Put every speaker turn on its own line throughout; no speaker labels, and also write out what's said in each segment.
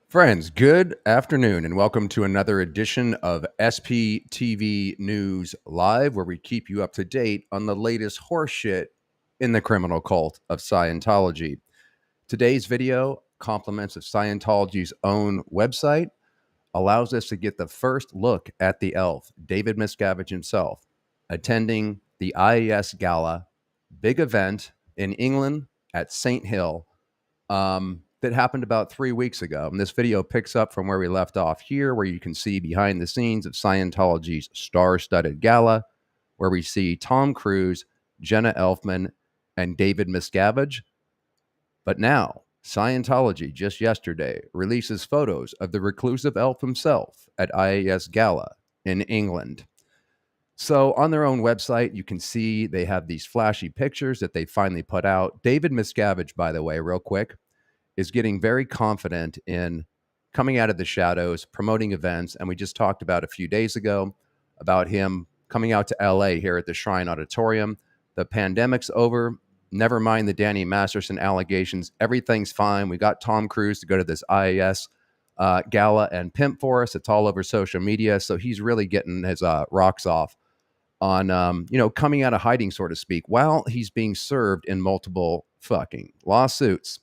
Friends, good afternoon, and welcome to another edition of SPTV News Live, where we keep you up to date on the latest horseshit in the criminal cult of Scientology. Today's video, compliments of Scientology's own website, allows us to get the first look at the elf, David Miscavige himself, attending the IAS Gala, big event in England at St. Hill, that happened about 3 weeks ago. And this video picks up from where we left off here, where you can see behind the scenes of Scientology's star-studded gala, where we see Tom Cruise, Jenna Elfman, and David Miscavige. But now, Scientology, just yesterday, releases photos of the reclusive elf himself at IAS Gala in England. So on their own website, you can see they have these flashy pictures that they finally put out. David Miscavige, by the way, real quick, is getting very confident in coming out of the shadows, promoting events. And we just talked about a few days ago about him coming out to LA here at the Shrine Auditorium. The pandemic's over. Never mind the Danny Masterson allegations. Everything's fine. We got Tom Cruise to go to this IAS gala and pimp for us. It's all over social media. So he's really getting his rocks off on, coming out of hiding, so to speak, while he's being served in multiple fucking lawsuits.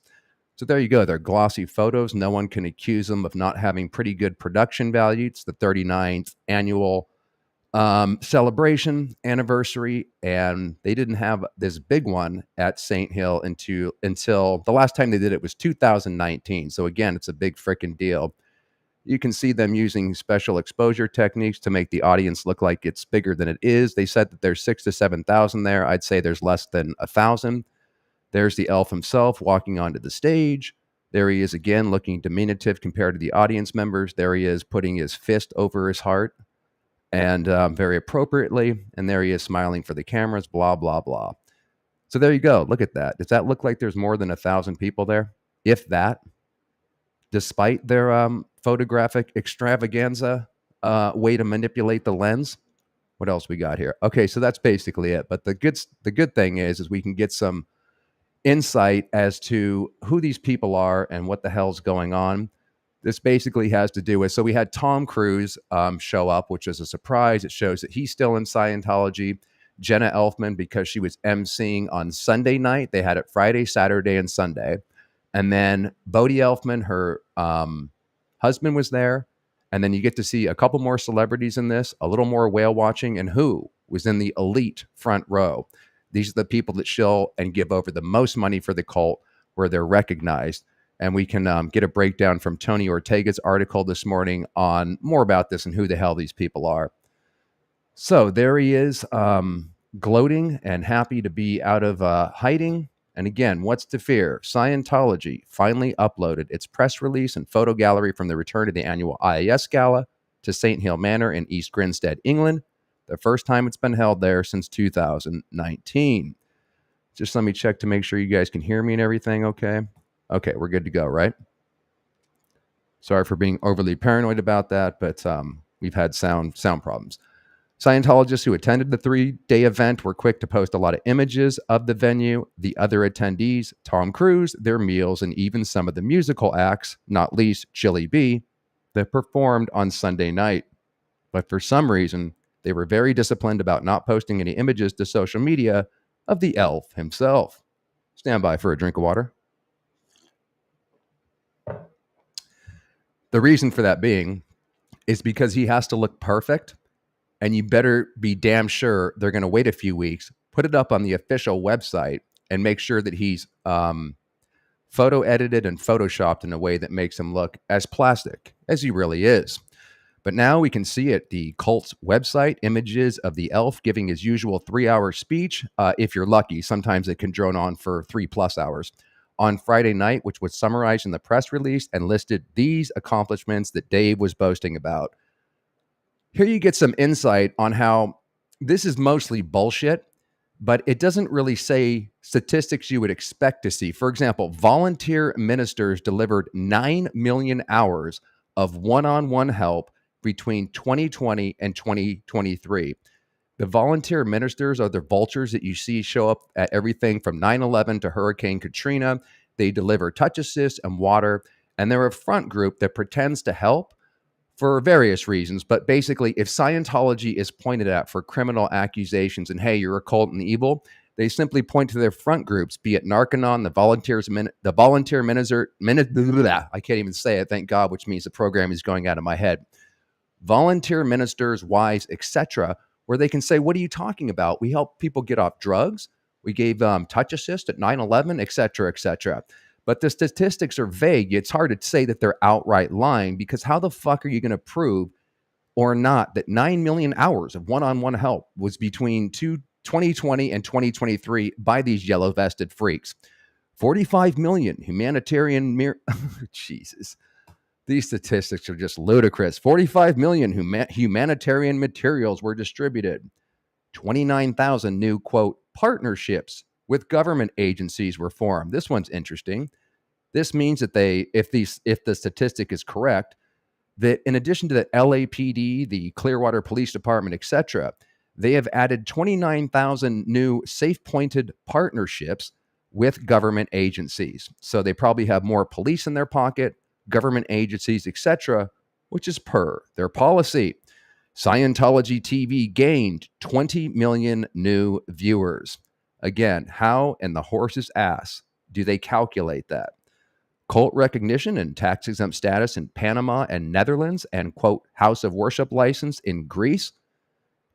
So there you go. They're glossy photos. No one can accuse them of not having pretty good production value. It's the 39th annual celebration anniversary, and they didn't have this big one at St. Hill until the last time they did it was 2019. So again, it's a big freaking deal. You can see them using special exposure techniques to make the audience look like it's bigger than it is. They said that there's 6,000 to 7,000 there. I'd say there's less than 1,000. There's the elf himself walking onto the stage. There he is again, looking diminutive compared to the audience members. There he is putting his fist over his heart, and very appropriately. And there he is smiling for the cameras, blah, blah, blah. So there you go. Look at that. Does that look like there's more than 1,000 people there? If that, despite their photographic extravaganza way to manipulate the lens. What else we got here? Okay, so that's basically it. But the good thing is we can get some insight as to who these people are and what the hell's going on. This basically has to do with, so we had Tom Cruise show up, which is a surprise. It shows that he's still in Scientology. Jenna Elfman, because she was emceeing on Sunday night. They had it Friday, Saturday, and Sunday. And then Bodhi Elfman, her husband, was there. And then you get to see a couple more celebrities in this, a little more whale watching, and who was in the elite front row. These are the people that shill and give over the most money for the cult, where they're recognized. And we can get a breakdown from Tony Ortega's article this morning on more about this and who the hell these people are. So there he is, gloating and happy to be out of hiding. And again, what's to fear? Scientology finally uploaded its press release and photo gallery from the return of the annual IAS Gala to St. Hill Manor in East Grinstead, England. The first time it's been held there since 2019. Just let me check to make sure you guys can hear me and everything okay. Okay, we're good to go, right? Sorry for being overly paranoid about that, but we've had sound problems. Scientologists who attended the 3-day event were quick to post a lot of images of the venue, the other attendees, Tom Cruise, their meals, and even some of the musical acts, not least Chili B, that performed on Sunday night. But for some reason, they were very disciplined about not posting any images to social media of the elf himself. Stand by for a drink of water. The reason for that being is because he has to look perfect, and you better be damn sure they're going to wait a few weeks, put it up on the official website, and make sure that he's photo edited and photoshopped in a way that makes him look as plastic as he really is. But now we can see at the cult's website images of the elf giving his usual 3-hour speech. If you're lucky, sometimes it can drone on for 3+ hours. On Friday night, which was summarized in the press release and listed these accomplishments that Dave was boasting about. Here you get some insight on how this is mostly bullshit, but it doesn't really say statistics you would expect to see. For example, volunteer ministers delivered 9 million hours of one-on-one help between 2020 and 2023. The volunteer ministers are the vultures that you see show up at everything from 9/11 to Hurricane Katrina. They deliver touch assist and water And they're a front group that pretends to help for various reasons. But basically, if Scientology is pointed at for criminal accusations and, hey, you're occult and evil, they simply point to their front groups, be it Narconon, the Volunteer Minister, I can't even say it, thank God, which means the program is going out of my head. Volunteer ministers, wives, etc., where they can say, what are you talking about? We help people get off drugs. We gave touch assist at 9/11, etc., etc. But the statistics are vague. It's hard to say that they're outright lying, because how the fuck are you going to prove or not that 9 million hours of one-on-one help was between 2020 and 2023 by these yellow vested freaks? 45 million humanitarian Jesus. These statistics are just ludicrous. 45 million humanitarian materials were distributed. 29,000 new, quote, partnerships with government agencies were formed. This one's interesting. This means that if the statistic is correct, that in addition to the LAPD, the Clearwater Police Department, etc., they have added 29,000 new safe-pointed partnerships with government agencies. So they probably have more police in their pocket, government agencies, etc., which is per their policy. Scientology TV gained 20 million new viewers. Again, how in the horse's ass do they calculate that? Cult recognition and tax-exempt status in Panama and Netherlands, and, quote, house of worship license in Greece.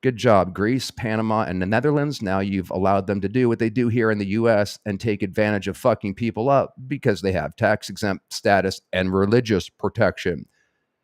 Good job, Greece, Panama, and the Netherlands. Now you've allowed them to do what they do here in the U.S. and take advantage of fucking people up because they have tax-exempt status and religious protection.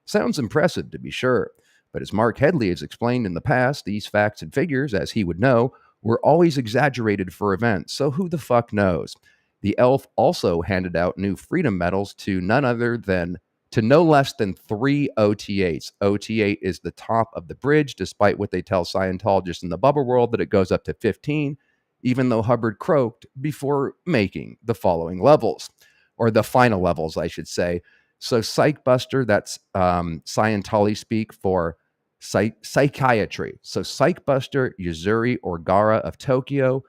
Sounds impressive, to be sure. But as Mark Headley has explained in the past, these facts and figures, as he would know, were always exaggerated for events. So who the fuck knows? The ELF also handed out new freedom medals to no less than 3 OT8s. OT8 is the top of the bridge, despite what they tell Scientologists in the bubble world that it goes up to 15, even though Hubbard croaked before making the following levels, or the final levels, I should say. So Psychbuster, that's Scientology speak for psychiatry. So Psychbuster, Yuzuri Orgara of Tokyo,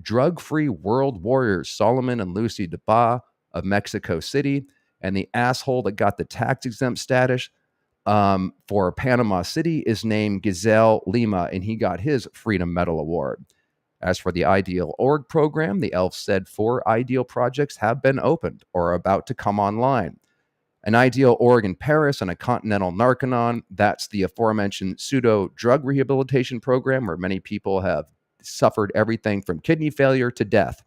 drug-free world warriors Solomon and Lucy DeBa of Mexico City, and the asshole that got the tax-exempt status for Panama City is named Gazelle Lima, and he got his Freedom Medal Award. As for the Ideal Org program, the ELF said 4 Ideal projects have been opened or are about to come online. An Ideal Org in Paris and a Continental Narconon, that's the aforementioned pseudo-drug rehabilitation program where many people have suffered everything from kidney failure to death.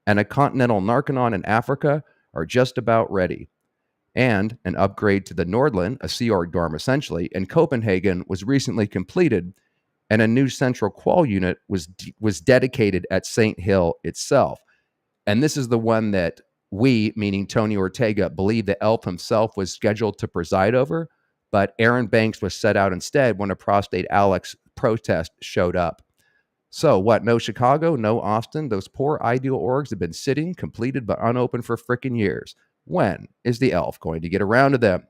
And a Continental Narconon in Africa are just about ready. And an upgrade to the Nordland, a Sea Org dorm essentially, in Copenhagen was recently completed, and a new central qual unit was dedicated at St. Hill itself. And this is the one that we, meaning Tony Ortega, believe that ELF himself was scheduled to preside over, but Aaron Banks was set out instead when a Prostate Alex protest showed up. So what, no Chicago, no Austin? Those poor Ideal Orgs have been sitting, completed but unopened for frickin' years. When is the ELF going to get around to them?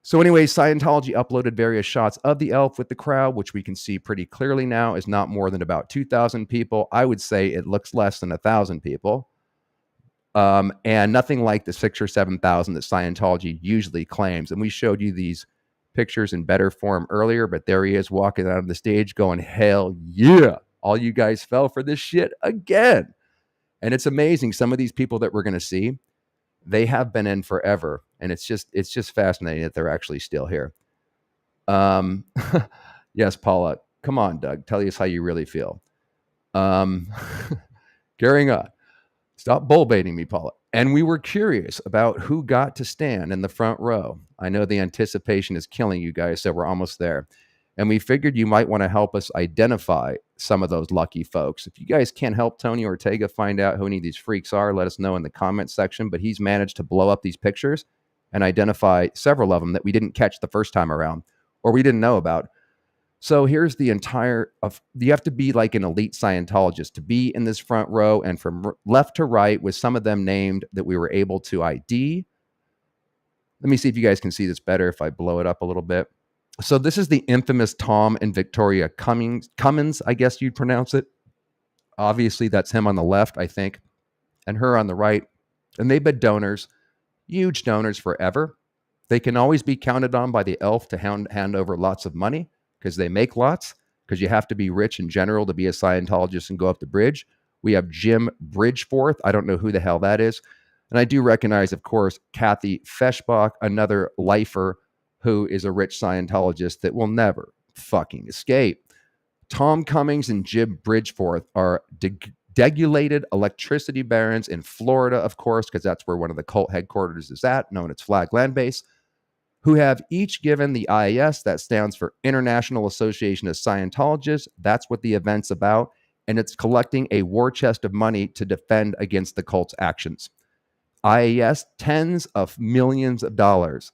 So anyway, Scientology uploaded various shots of the ELF with the crowd, which we can see pretty clearly now is not more than about 2,000 people. I would say it looks less than 1,000 people. And nothing like the 6,000 or 7,000 that Scientology usually claims. And we showed you these pictures in better form earlier, but there he is walking out of the stage going, hell yeah, all you guys fell for this shit again. And it's amazing. Some of these people that we're going to see, they have been in forever. And it's just fascinating that they're actually still here. Yes, Paula, come on, Doug, tell us how you really feel. Carrying on. Stop bull baiting me, Paula. And we were curious about who got to stand in the front row. I know the anticipation is killing you guys, so we're almost there. And we figured you might want to help us identify some of those lucky folks. If you guys can't help Tony Ortega find out who any of these freaks are, let us know in the comments section. But he's managed to blow up these pictures and identify several of them that we didn't catch the first time around or we didn't know about. So here's the you have to be like an elite Scientologist to be in this front row, and from left to right with some of them named that we were able to ID. Let me see if you guys can see this better if I blow it up a little bit. So this is the infamous Tom and Victoria Cummins, I guess you'd pronounce it. Obviously that's him on the left, I think, and her on the right. And they've been donors huge donors forever. They can always be counted on by the elf to hand over lots of money because they make lots, because you have to be rich in general to be a Scientologist and go up the bridge. We have Jim Bridgeforth. I don't know who the hell that is. And I do recognize, of course, Kathy Feshbach, another lifer who is a rich Scientologist that will never fucking escape. Tom Cummings and Jim Bridgeforth are degulated electricity barons in Florida, of course, because that's where one of the cult headquarters is at, known as Flag Land Base, who have each given the IAS, that stands for International Association of Scientologists. That's what the event's about. And it's collecting a war chest of money to defend against the cult's actions. IAS, tens of millions of dollars.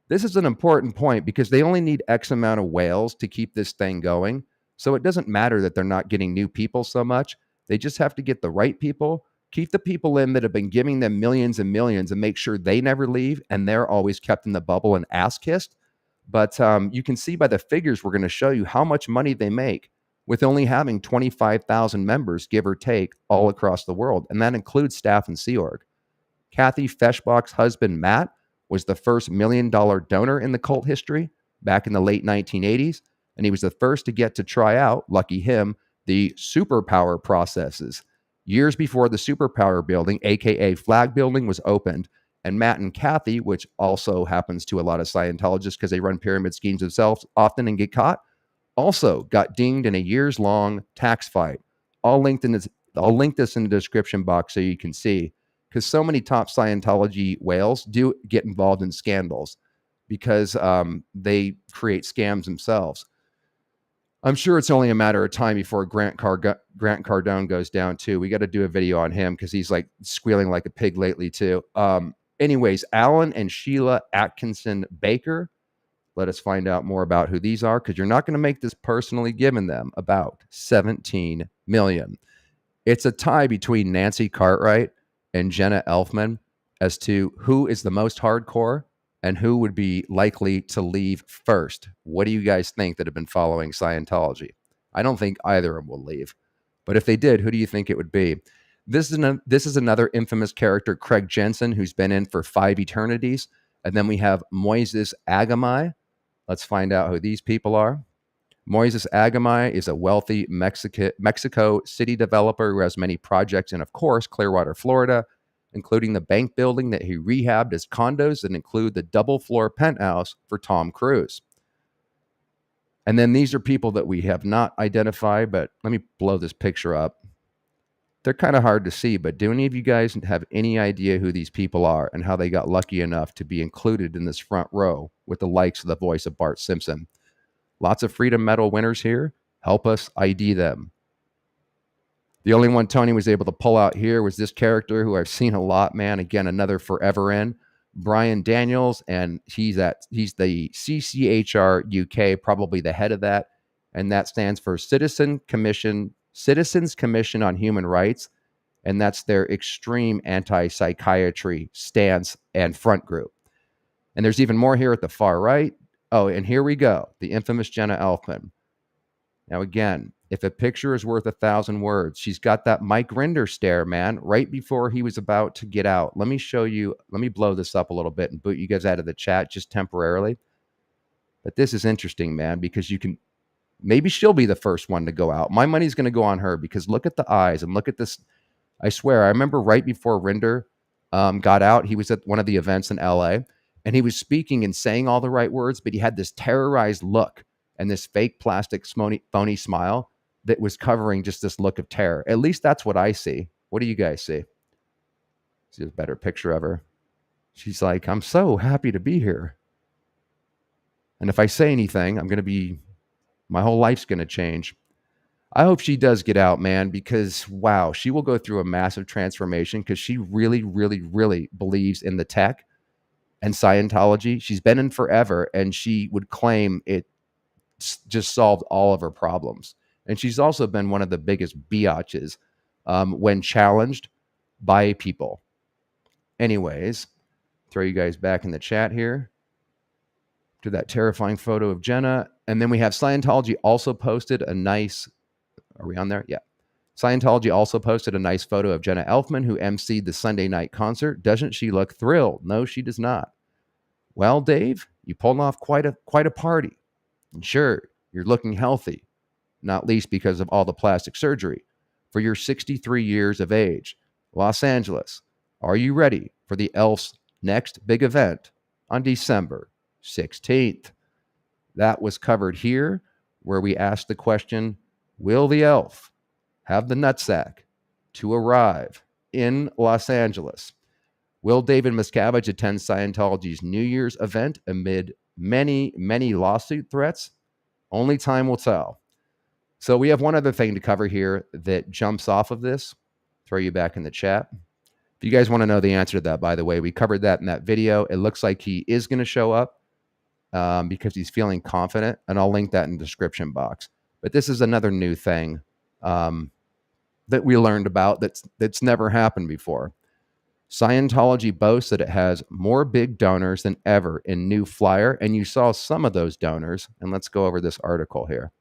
This is an important point because they only need X amount of whales to keep this thing going. So it doesn't matter that they're not getting new people so much. They just have to get the right people, keep the people in that have been giving them millions and millions, and make sure they never leave and they're always kept in the bubble and ass kissed. But you can see by the figures we're going to show you how much money they make with only having 25,000 members, give or take, all across the world. And that includes staff and Sea Org. Kathy Feshbach's husband, Matt, was the first $1 million donor in the cult history back in the late 1980s. And he was the first to get to try out, lucky him, the superpower processes. Years before the superpower building, aka Flag Building, was opened. And Matt and Kathy, which also happens to a lot of Scientologists because they run pyramid schemes themselves often and get caught, also got dinged in a years-long tax fight. I'll link this in the description box so you can see, because so many top Scientology whales do get involved in scandals because they create scams themselves. I'm sure it's only a matter of time before Grant Cardone goes down too. We got to do a video on him because he's like squealing like a pig lately too. Anyways, Alan and Sheila Atkinson Baker. Let us find out more about who these are, because you're not going to make this personally, giving them about 17 million. It's a tie between Nancy Cartwright and Jenna Elfman as to who is the most hardcore and who would be likely to leave first. What do you guys think that have been following Scientology? I don't think either of them will leave. But if they did, who do you think it would be? This is another infamous character, Craig Jensen, who's been in for 5 eternities. And then we have Moises Agamai. Let's find out who these people are. Moises Agamai is a wealthy Mexico City developer who has many projects in, of course, Clearwater, Florida, including the bank building that he rehabbed as condos that include the double-floor penthouse for Tom Cruise. And then these are people that we have not identified, but let me blow this picture up. They're kind of hard to see, but do any of you guys have any idea who these people are and how they got lucky enough to be included in this front row with the likes of the voice of Bart Simpson? Lots of Freedom Medal winners here. Help us ID them. The only one Tony was able to pull out here was this character who I've seen a lot, man. Again, another forever in, Brian Daniels, and he's the CCHR UK, probably the head of that, and that stands for Citizens Commission on Human Rights, and that's their extreme anti-psychiatry stance and front group. And there's even more here at the far right. Oh, and here we go, the infamous Jenna Elfman. Now, again, if a picture is worth 1,000 words, she's got that Mike Rinder stare, man, right before he was about to get out. Let me show you. Let me blow this up a little bit and boot you guys out of the chat just temporarily. But this is interesting, man, because you can, maybe she'll be the first one to go out. My money's going to go on her because look at the eyes and look at this. I swear, I remember right before Rinder got out, he was at one of the events in LA and he was speaking and saying all the right words, but he had this terrorized look and this fake plastic phony smile that was covering just this look of terror. At least that's what I see. What do you guys see? See a better picture of her. She's like, I'm so happy to be here. And if I say anything, my whole life's going to change. I hope she does get out, man, because, wow, she will go through a massive transformation because she really, really, really believes in the tech and Scientology. She's been in forever, and she would claim it just solved all of her problems. And she's also been one of the biggest biatches when challenged by people. Anyways, throw you guys back in the chat here to that terrifying photo of Jenna. And then we have Scientology also posted a nice, are we on there? Yeah. Scientology also posted a nice photo of Jenna Elfman, who emceed the Sunday night concert. Doesn't she look thrilled? No, she does not. Well, Dave, you pulled off quite a party. And sure, you're looking healthy, not least because of all the plastic surgery. For your 63 years of age, Los Angeles, are you ready for the Elf's next big event on December 16th? That was covered here, where we asked the question, will the Elf have the nutsack to arrive in Los Angeles? Will David Miscavige attend Scientology's New Year's event amid many, many lawsuit threats? Only time will tell. So we have one other thing to cover here that jumps off of this. Throw you back in the chat. If you guys want to know the answer to that, by the way, we covered that in that video. It looks like he is going to show up because he's feeling confident, and I'll link that in the description box. But this is another new thing that we learned about that's never happened before. Scientology boasts that it has more big donors than ever in new Flier, and you saw some of those donors, and let's go over this article here.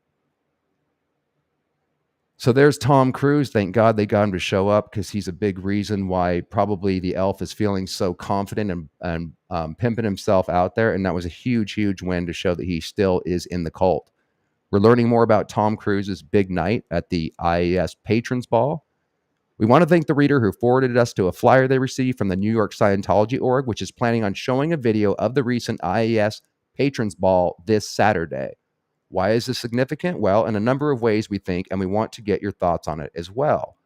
So there's Tom Cruise. Thank God they got him to show up, because he's a big reason why probably the Elf is feeling so confident and pimping himself out there, and that was a huge, huge win to show that he still is in the cult. We're learning more about Tom Cruise's big night at the IAS Patrons Ball. We want to thank the reader who forwarded us to a flyer they received from the New York Scientology org, which is planning on showing a video of the recent IAS Patrons Ball this Saturday. Why is this significant? Well, in a number of ways, we think, and we want to get your thoughts on it as well.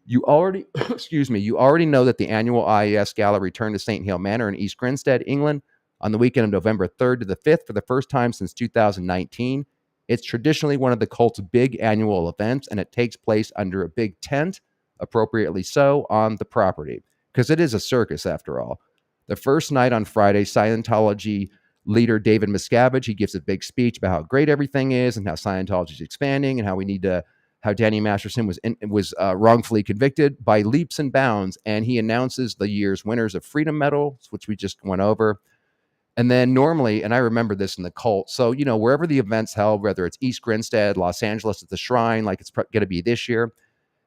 You already, you already know that the annual IAS Gala returned to St. Hill Manor in East Grinstead, England, on the weekend of November 3rd to the 5th for the first time since 2019. It's traditionally one of the cult's big annual events, and it takes place under a big tent, appropriately so, on the property, because it is a circus after all. The first night on Friday, Scientology leader David Miscavige, he gives a big speech about how great everything is and how Scientology is expanding and how Danny Masterson was wrongfully convicted by leaps and bounds, and he announces the year's winners of Freedom Medals, which we just went over. And then normally, and I remember this in the cult, so, wherever the event's held, whether it's East Grinstead, Los Angeles at the Shrine, like it's going to be this year,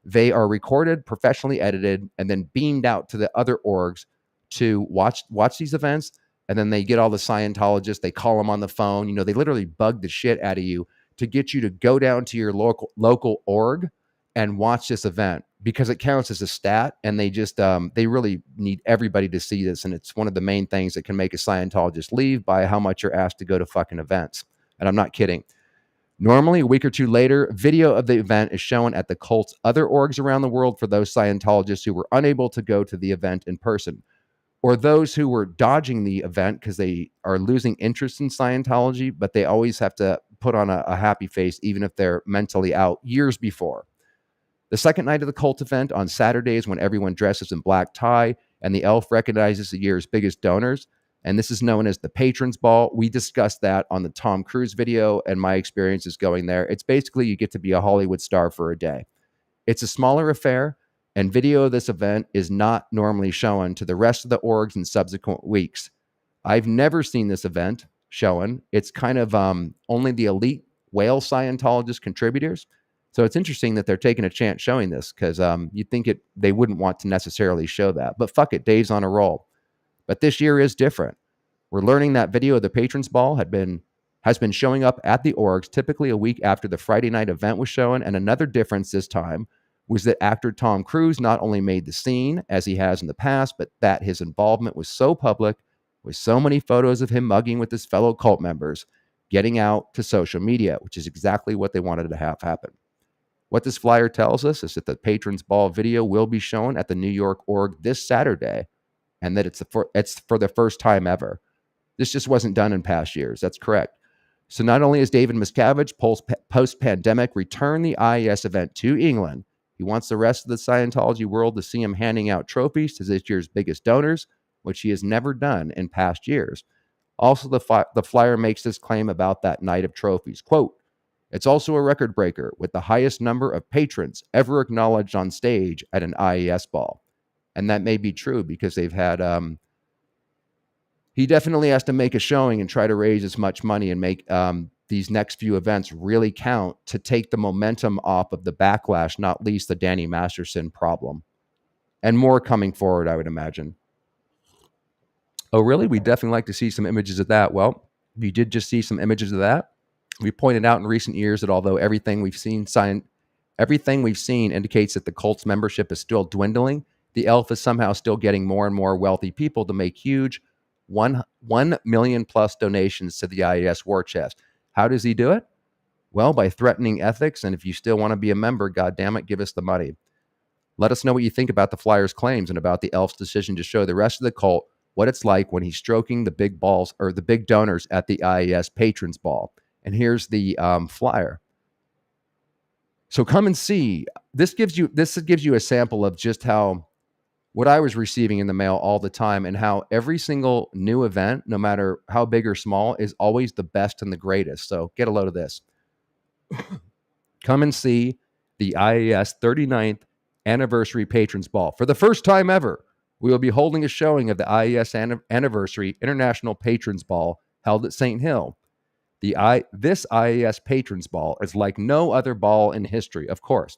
they are recorded, professionally edited, and then beamed out to the other orgs to watch these events. And then they get all the Scientologists, they call them on the phone. They literally bug the shit out of you to get you to go down to your local org and watch this event, because it counts as a stat, and they really need everybody to see this. And it's one of the main things that can make a Scientologist leave, by how much you're asked to go to fucking events. And I'm not kidding. Normally, a week or two later, video of the event is shown at the cult's other orgs around the world for those Scientologists who were unable to go to the event in person, or those who were dodging the event because they are losing interest in Scientology, but they always have to put on a happy face, even if they're mentally out years before. The second night of the cult event on Saturday is when everyone dresses in black tie, and the Elf recognizes the year's biggest donors. And this is known as the Patrons Ball. We discussed that on the Tom Cruise video and my experiences going there. It's basically you get to be a Hollywood star for a day. It's a smaller affair, and video of this event is not normally shown to the rest of the orgs in subsequent weeks. I've never seen this event shown. It's kind of only the elite whale Scientologist contributors. So it's interesting that they're taking a chance showing this, because you'd think they wouldn't want to necessarily show that. But fuck it, Dave's on a roll. But this year is different. We're learning that video of the Patrons Ball has been showing up at the orgs typically a week after the Friday night event was shown. And another difference this time was that actor Tom Cruise not only made the scene, as he has in the past, but that his involvement was so public, with so many photos of him mugging with his fellow cult members, getting out to social media, which is exactly what they wanted to have happen. What this flyer tells us is that the Patrons Ball video will be shown at the New York org this Saturday, and that it's for the first time ever. This just wasn't done in past years. That's correct. So not only has David Miscavige post-pandemic returned the IAS event to England, he wants the rest of the Scientology world to see him handing out trophies to this year's biggest donors, which he has never done in past years. Also, the flyer makes this claim about that night of trophies. Quote, "It's also a record breaker with the highest number of patrons ever acknowledged on stage at an IAS ball." And that may be true, because they've had, he definitely has to make a showing and try to raise as much money and make these next few events really count to take the momentum off of the backlash, not least the Danny Masterson problem. And more coming forward, I would imagine. Oh, really? We'd definitely like to see some images of that. Well, we did just see some images of that. We pointed out in recent years that although everything we've seen indicates that the cult's membership is still dwindling, the elf is somehow still getting more and more wealthy people to make huge 1 million plus donations to the IAS war chest. How does he do it? Well, by threatening ethics. And if you still want to be a member, God damn it, give us the money. Let us know what you think about the flyer's claims and about the elf's decision to show the rest of the cult what it's like when he's stroking the big balls or the big donors at the IAS patrons ball. And here's the flyer. So come and see. This gives you a sample of just how what I was receiving in the mail all the time, and how every single new event, no matter how big or small, is always the best and the greatest. So get a load of this. Come and see the IAS 39th anniversary patrons ball. For the first time ever, we will be holding a showing of the IAS anniversary international patrons ball held at St. Hill. This IAS patrons ball is like no other ball in history, of course,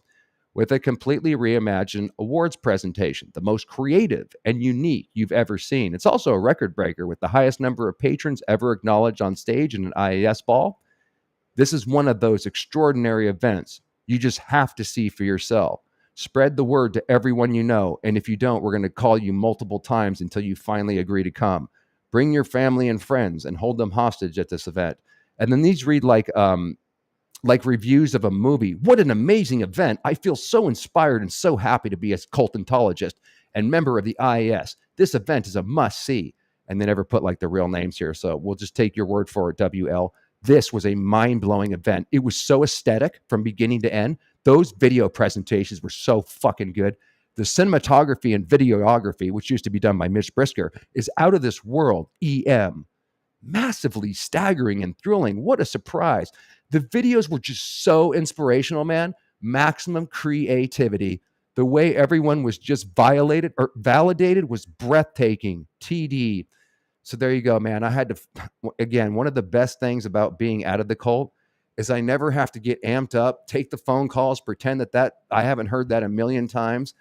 with a completely reimagined awards presentation, the most creative and unique you've ever seen. It's also a record breaker with the highest number of patrons ever acknowledged on stage in an IAS ball. This is one of those extraordinary events you just have to see for yourself. Spread the word to everyone you know, and if you don't, we're going to call you multiple times until you finally agree to come. Bring your family and friends and hold them hostage at this event. And then these read like reviews of a movie. What an amazing event. I feel so inspired and so happy to be a cultologist and member of the IAS. This event is a must-see. And they never put like the real names here, so we'll just take your word for it, WL. This was a mind-blowing event. It was so aesthetic from beginning to end. Those video presentations were so fucking good. The cinematography and videography, which used to be done by Mitch Brisker, is out of this world. EM. Massively staggering and thrilling. What a surprise. The videos were just so inspirational, man. Maximum creativity. The way everyone was just validated was breathtaking. TD. So there you go, man. I had to, again, one of the best things about being out of the cult is I never have to get amped up, take the phone calls, pretend that I haven't heard that a million times.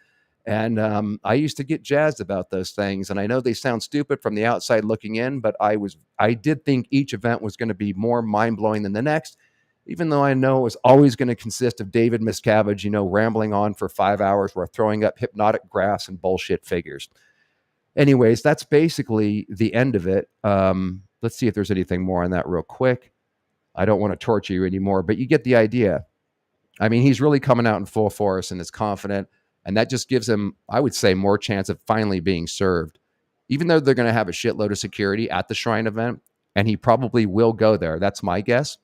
And I used to get jazzed about those things. And I know they sound stupid from the outside looking in, but I did think each event was going to be more mind-blowing than the next, even though I know it was always going to consist of David Miscavige, rambling on for 5 hours while throwing up hypnotic graphs and bullshit figures. Anyways, that's basically the end of it. Let's see if there's anything more on that real quick. I don't want to torture you anymore, but you get the idea. I mean, he's really coming out in full force and is confident. And that just gives him, I would say, more chance of finally being served, even though they're going to have a shitload of security at the Shrine event. And he probably will go there. That's my guess.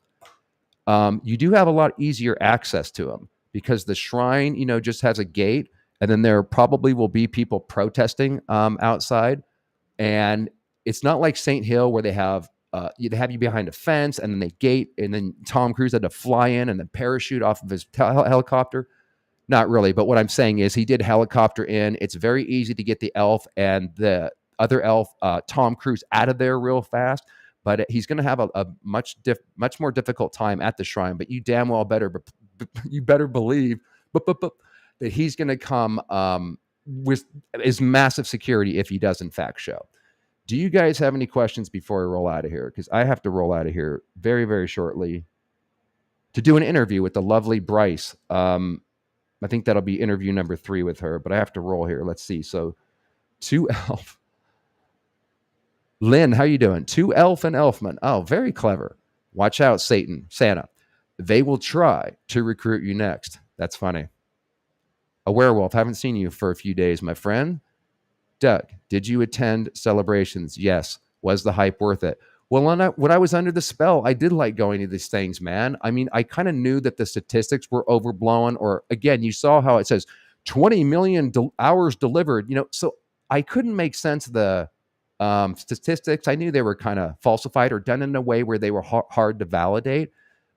You do have a lot easier access to him because the Shrine, just has a gate. And then there probably will be people protesting outside. And it's not like St. Hill where they have you behind a fence and then they gate. And then Tom Cruise had to fly in and then parachute off of his helicopter. Not really, but what I'm saying is he did helicopter in. It's very easy to get the elf and the other elf, Tom Cruise, out of there real fast. But he's going to have a much more difficult time at the Shrine. But you damn well better believe that he's going to come with his massive security if he does in fact show. Do you guys have any questions before I roll out of here? Because I have to roll out of here very, very shortly to do an interview with the lovely Bryce. I think that'll be interview number 3 with her, but I have to roll here. Let's see. So 2 Elf. Lynn, how you doing? 2 Elf and Elfman. Oh, very clever. Watch out, Santa. They will try to recruit you next. That's funny. A werewolf. Haven't seen you for a few days, my friend. Doug, did you attend celebrations? Yes. Was the hype worth it? Well, when I was under the spell, I did like going to these things, man. I mean, I kind of knew that the statistics were overblown, or again, you saw how it says 20 million hours delivered, so I couldn't make sense of the statistics. I knew they were kind of falsified or done in a way where they were hard to validate.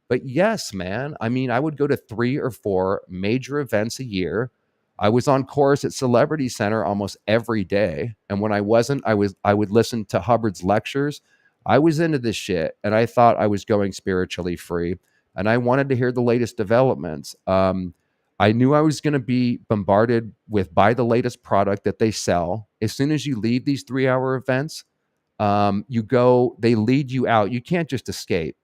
But yes, man, I mean, I would go to 3 or 4 major events a year. I was on course at Celebrity Center almost every day. And when I wasn't, I would listen to Hubbard's lectures. I was into this shit and I thought I was going spiritually free and I wanted to hear the latest developments. I knew I was going to be bombarded with buy the latest product that they sell. As soon as you leave these 3-hour events, they lead you out. You can't just escape.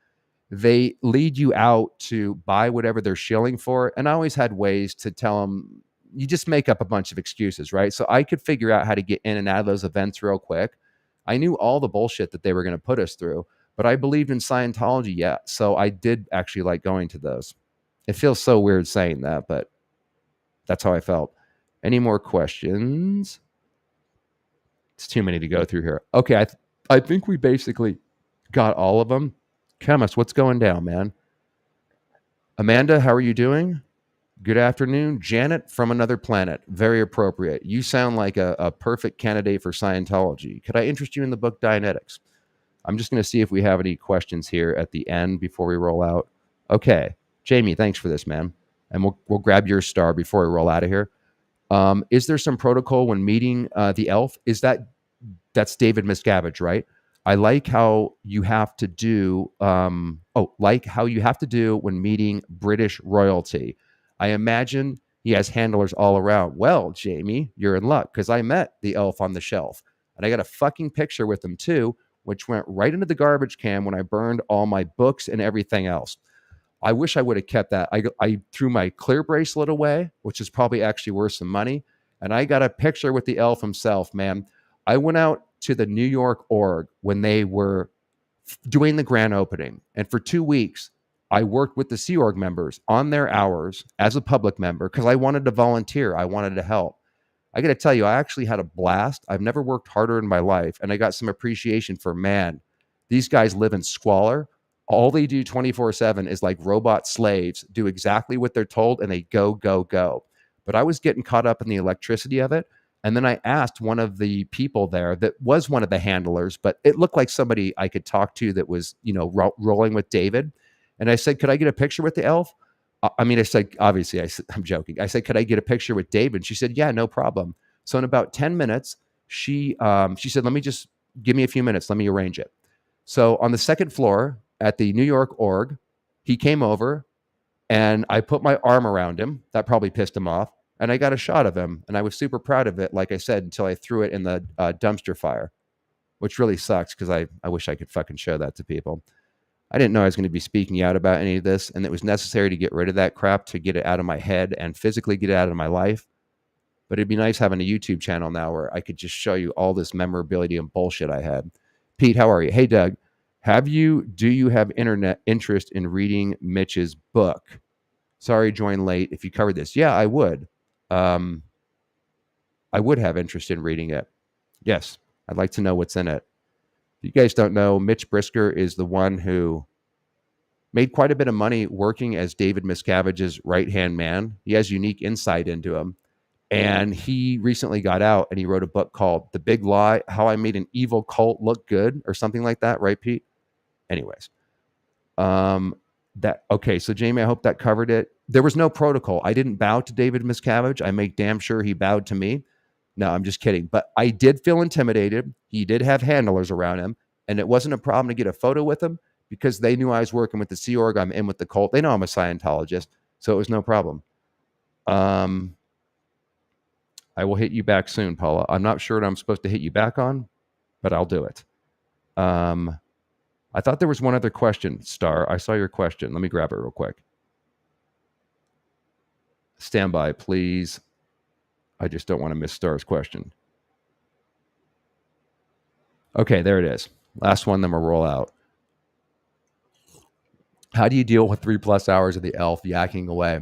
They lead you out to buy whatever they're shilling for. And I always had ways to tell them, you just make up a bunch of excuses, right? So I could figure out how to get in and out of those events real quick. I knew all the bullshit that they were going to put us through, but I believed in Scientology, yeah. So I did actually like going to those. It feels so weird saying that, but that's how I felt. Any more questions? It's too many to go through here. Okay, I think we basically got all of them. Chemist, what's going down, man? Amanda, how are you doing? Good afternoon. Janet from another planet. Very appropriate. You sound like a perfect candidate for Scientology. Could I interest you in the book Dianetics? I'm just going to see if we have any questions here at the end before we roll out. Okay. Jamie, thanks for this, man. And we'll grab your star before we roll out of here. Is there some protocol when meeting the elf? That's David Miscavige, right? I like how you have to do, like how you have to do when meeting British royalty. I imagine he has handlers all around. Well, Jamie, you're in luck because I met the elf on the shelf and I got a fucking picture with him too, which went right into the garbage can when I burned all my books and everything else. I wish I would have kept that. I threw my clear bracelet away, which is probably actually worth some money. And I got a picture with the elf himself, man. I went out to the New York org when they were doing the grand opening. And for 2 weeks, I worked with the Sea Org members on their hours as a public member because I wanted to volunteer. I wanted to help. I got to tell you, I actually had a blast. I've never worked harder in my life. And I got some appreciation for, man, these guys live in squalor. All they do 24/7 is like robot slaves, do exactly what they're told, and they go, go, go. But I was getting caught up in the electricity of it. And then I asked one of the people there that was one of the handlers, but it looked like somebody I could talk to that was, rolling with David. And I said, could I get a picture with the elf? I said, obviously, I'm joking. I said, could I get a picture with David? She said, yeah, no problem. So in about 10 minutes, she said, give me a few minutes. Let me arrange it. So on the second floor at the New York org, he came over and I put my arm around him. That probably pissed him off. And I got a shot of him. And I was super proud of it, like I said, until I threw it in the dumpster fire, which really sucks because I wish I could fucking show that to people. I didn't know I was going to be speaking out about any of this, and it was necessary to get rid of that crap to get it out of my head and physically get it out of my life. But it'd be nice having a YouTube channel now where I could just show you all this memorability and bullshit I had. Pete, how are you? Hey, Doug, do you have internet interest in reading Mitch's book? Sorry, joined late. If you covered this, yeah, I would. I would have interest in reading it. Yes, I'd like to know what's in it. If you guys don't know, Mitch Brisker is the one who made quite a bit of money working as David Miscavige's right-hand man. He has unique insight into him. And he recently got out and he wrote a book called The Big Lie, How I Made an Evil Cult Look Good, or something like that. Right, Pete? Anyways. Okay, so Jamie, I hope that covered it. There was no protocol. I didn't bow to David Miscavige. I make damn sure he bowed to me. No, I'm just kidding. But I did feel intimidated. He did have handlers around him. And it wasn't a problem to get a photo with him because they knew I was working with the Sea Org. I'm in with the cult. They know I'm a Scientologist. So it was no problem. I will hit you back soon, Paula. I'm not sure what I'm supposed to hit you back on, but I'll do it. I thought there was one other question, Star. I saw your question. Let me grab it real quick. Stand by, please. I just don't want to miss Star's question. Okay, there it is. Last one, then we'll roll out. How do you deal with 3+ hours of the elf yakking away?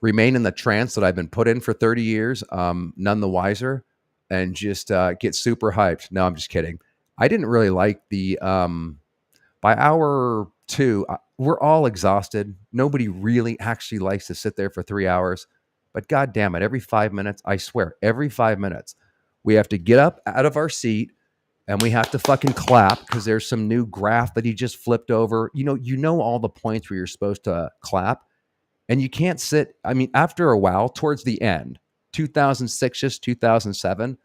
Remain in the trance that I've been put in for 30 years, none the wiser, and just get super hyped. No, I'm just kidding. I didn't really like the, by hour 2, we're all exhausted. Nobody really actually likes to sit there for 3 hours. But God damn it, every 5 minutes, I swear, every 5 minutes, we have to get up out of our seat and we have to fucking clap because there's some new graph that he just flipped over. You know all the points where you're supposed to clap. And you can't sit. I mean, after a while, towards the end, 2006, just 2007,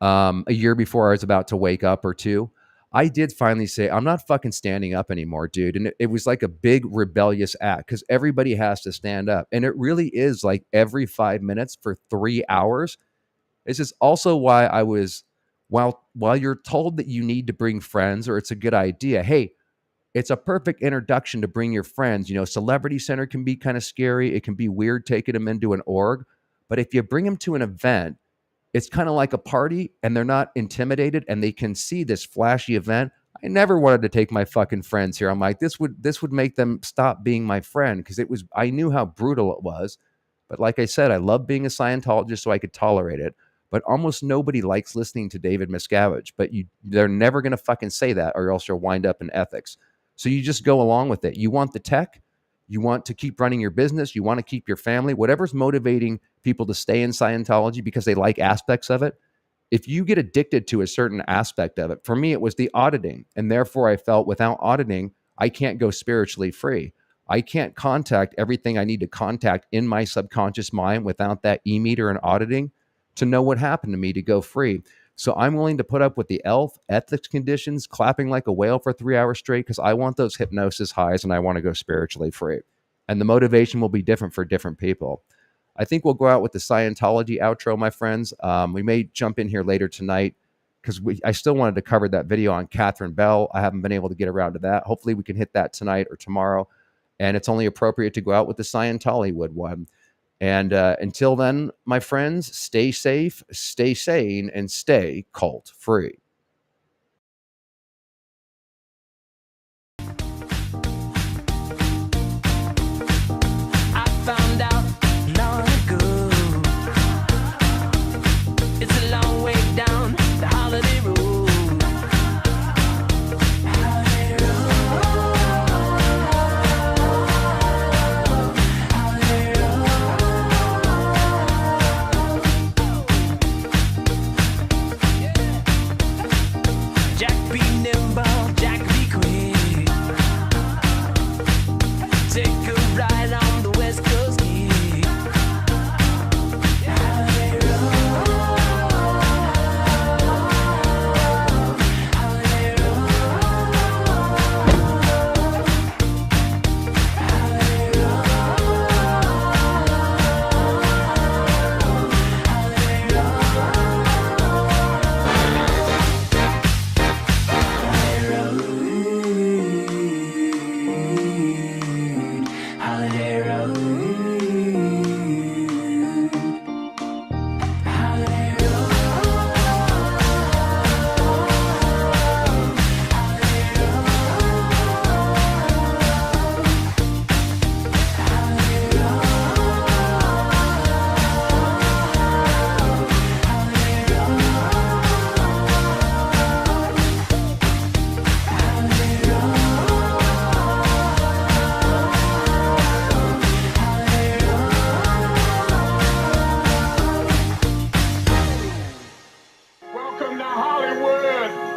a year before I was about to wake up or two, I did finally say, I'm not fucking standing up anymore, dude. And it was like a big rebellious act because everybody has to stand up. And it really is like every 5 minutes for 3 hours. This is also why I was, while you're told that you need to bring friends or it's a good idea, hey, it's a perfect introduction to bring your friends. You know, Celebrity Center can be kind of scary. It can be weird taking them into an org. But if you bring them to an event, it's kind of like a party and they're not intimidated and they can see this flashy event. I never wanted to take my fucking friends here. I'm like, this would make them stop being my friend because I knew how brutal it was. But like I said, I love being a Scientologist so I could tolerate it. But almost nobody likes listening to David Miscavige. But they're never going to fucking say that or else you'll wind up in ethics. So you just go along with it. You want the tech. You want to keep running your business. You want to keep your family. Whatever's motivating people to stay in Scientology because they like aspects of it. If you get addicted to a certain aspect of it, for me, it was the auditing. And therefore, I felt without auditing, I can't go spiritually free. I can't contact everything I need to contact in my subconscious mind without that e-meter and auditing to know what happened to me to go free. So I'm willing to put up with the ethics conditions, clapping like a whale for 3 hours straight because I want those hypnosis highs and I want to go spiritually free. And the motivation will be different for different people. I think we'll go out with the Scientology outro, my friends. We may jump in here later tonight because I still wanted to cover that video on Catherine Bell. I haven't been able to get around to that. Hopefully we can hit that tonight or tomorrow. And it's only appropriate to go out with the Scientology one. And until then, my friends, stay safe, stay sane, and stay cult free.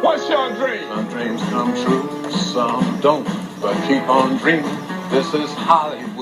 What's your dream? Some dreams come true, some don't. But keep on dreaming. This is Hollywood.